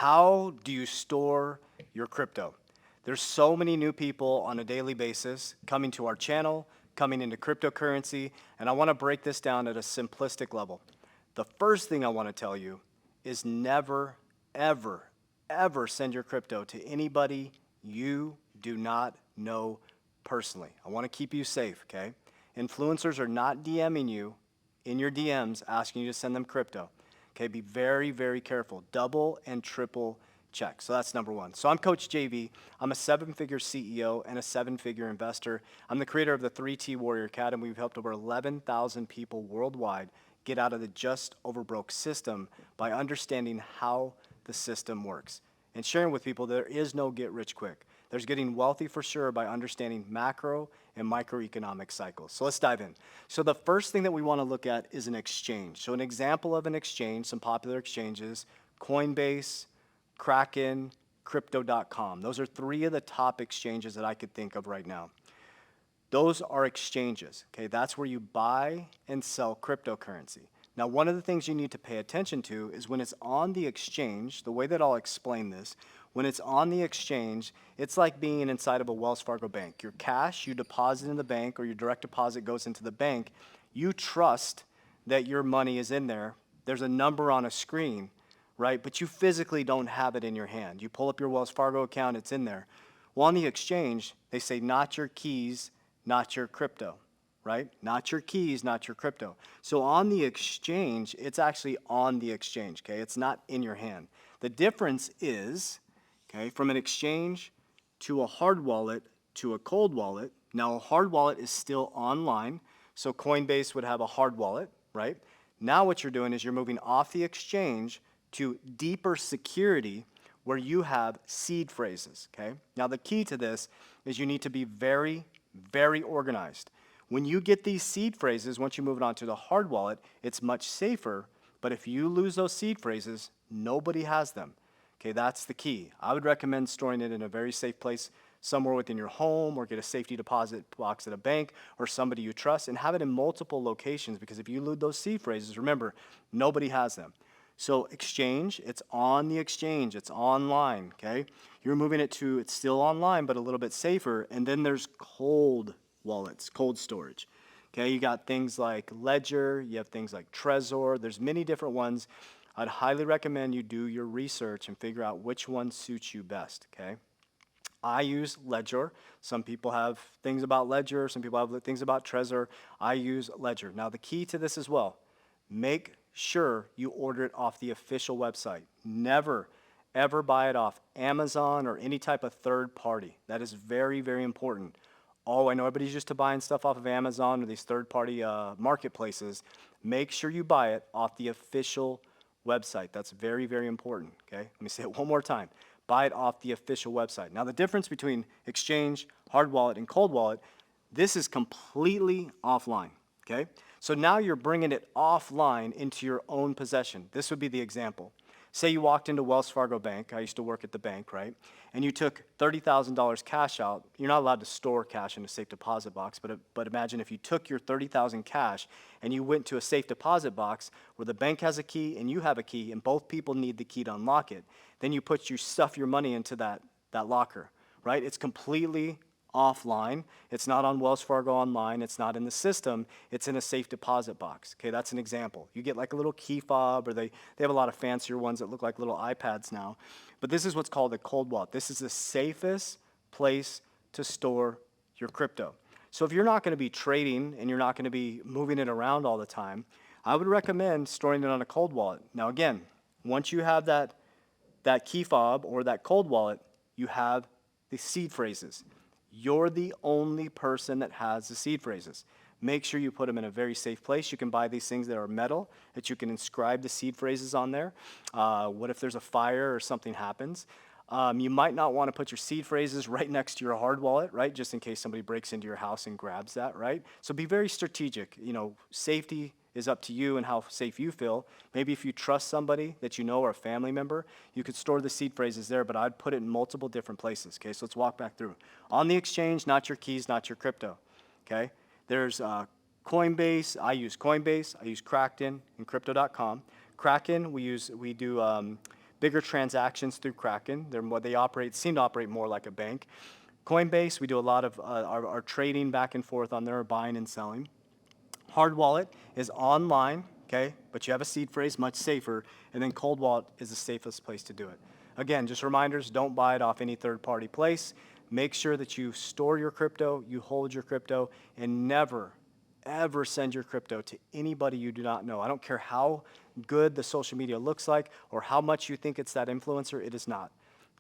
How do you store your crypto? There's so many new people on a daily basis coming to our channel, coming into cryptocurrency, and I want to break this down at a simplistic level. The first thing I want to tell you is never, ever, ever send your crypto to anybody you do not know personally. I want to keep you safe, okay? Influencers are not DMing you in your DMs asking you to send them crypto. Okay, be very, very careful. Double and triple check. So that's number one. So I'm Coach JV. I'm a seven-figure CEO and a seven-figure investor. I'm the creator of the 3T Warrior Academy. We've helped over 11,000 people worldwide get out of the just over broke system by understanding how the system works and sharing with people there is no get rich quick. There's getting wealthy for sure by understanding macro and microeconomic cycles. So let's dive in. So the first thing that we want to look at is an exchange. So an example of an exchange, some popular exchanges, Coinbase, Kraken, Crypto.com. Those are three of the top exchanges that I could think of right now. Those are exchanges, okay? That's where you buy and sell cryptocurrency. Now, one of the things you need to pay attention to is when it's on the exchange, the way that I'll explain this, when it's on the exchange, it's like being inside of a Wells Fargo bank. Your cash, you deposit in the bank or your direct deposit goes into the bank. You trust that your money is in there. There's a number on a screen, right? But you physically don't have it in your hand. You pull up your Wells Fargo account, it's in there. Well, on the exchange, they say not your keys, not your crypto, right? Not your keys, not your crypto. So on the exchange, it's actually on the exchange, okay? It's not in your hand. The difference is, okay, from an exchange to a hard wallet to a cold wallet. Now, a hard wallet is still online, so Coinbase would have a hard wallet, right? Now what you're doing is you're moving off the exchange to deeper security where you have seed phrases, okay? Now, the key to this is you need to be very, very organized. When you get these seed phrases, once you move it on to the hard wallet, it's much safer, but if you lose those seed phrases, nobody has them. Okay, that's the key. I would recommend storing it in a very safe place, somewhere within your home, or get a safety deposit box at a bank or somebody you trust, and have it in multiple locations, because if you lose those seed phrases, remember, nobody has them. So exchange, it's on the exchange, it's online, okay? You're moving it to, it's still online, but a little bit safer. And then there's cold wallets, cold storage. Okay, you got things like Ledger, you have things like Trezor, there's many different ones. I'd highly recommend you do your research and figure out which one suits you best, okay? I use Ledger. Some people have things about Ledger, some people have things about Trezor. I use Ledger. Now the key to this as well, make sure you order it off the official website. Never, ever buy it off Amazon or any type of third party. That is very, very important. Oh, I know everybody's used to buying stuff off of Amazon or these third-party marketplaces. Make sure you buy it off the official website. That's very, very important, okay? Let me say it one more time. Buy it off the official website. Now, the difference between exchange, hard wallet, and cold wallet, this is completely offline, okay? So now you're bringing it offline into your own possession. This would be the example. Say you walked into Wells Fargo Bank. I used to work at the bank, right? And you took $30,000 cash out. You're not allowed to store cash in a safe deposit box, but imagine if you took your $30,000 cash and you went to a safe deposit box where the bank has a key and you have a key and both people need the key to unlock it. Then you stuff your money into that locker, right? It's completely offline. It's not on Wells Fargo online. It's not in the system. It's in a safe deposit box. Okay, that's an example. You get like a little key fob, or they have a lot of fancier ones that look like little iPads now. But this is what's called a cold wallet. This is the safest place to store your crypto. So if you're not going to be trading and you're not going to be moving it around all the time, I would recommend storing it on a cold wallet. Now again, once you have that key fob or that cold wallet, you have the seed phrases. You're the only person that has the seed phrases. Make sure you put them in a very safe place. You can buy these things that are metal that you can inscribe the seed phrases on there. What if there's a fire or something happens? You might not want to put your seed phrases right next to your hard wallet, right? Just in case somebody breaks into your house and grabs that, right? So be very strategic. You know, safety is up to you and how safe you feel. Maybe if you trust somebody that you know or a family member, you could store the seed phrases there, but I'd put it in multiple different places, okay? So let's walk back through. On the exchange, not your keys, not your crypto, okay? There's Coinbase. I use Coinbase. I use Kraken and Crypto.com. Kraken, we do bigger transactions through Kraken. They seem to operate more like a bank. Coinbase, we do a lot of our trading back and forth on there, buying and selling. Hard wallet is online, okay, but you have a seed phrase, much safer. And then cold wallet is the safest place to do it. Again, just reminders, don't buy it off any third-party place. Make sure that you store your crypto, you hold your crypto, and never, ever send your crypto to anybody you do not know. I don't care how good the social media looks like or how much you think it's that influencer, it is not.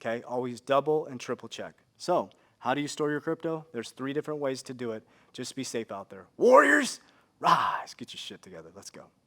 Okay, always double and triple check. So, how do you store your crypto? There's 3 different ways to do it. Just be safe out there. Warriors, rise, get your shit together. Let's go.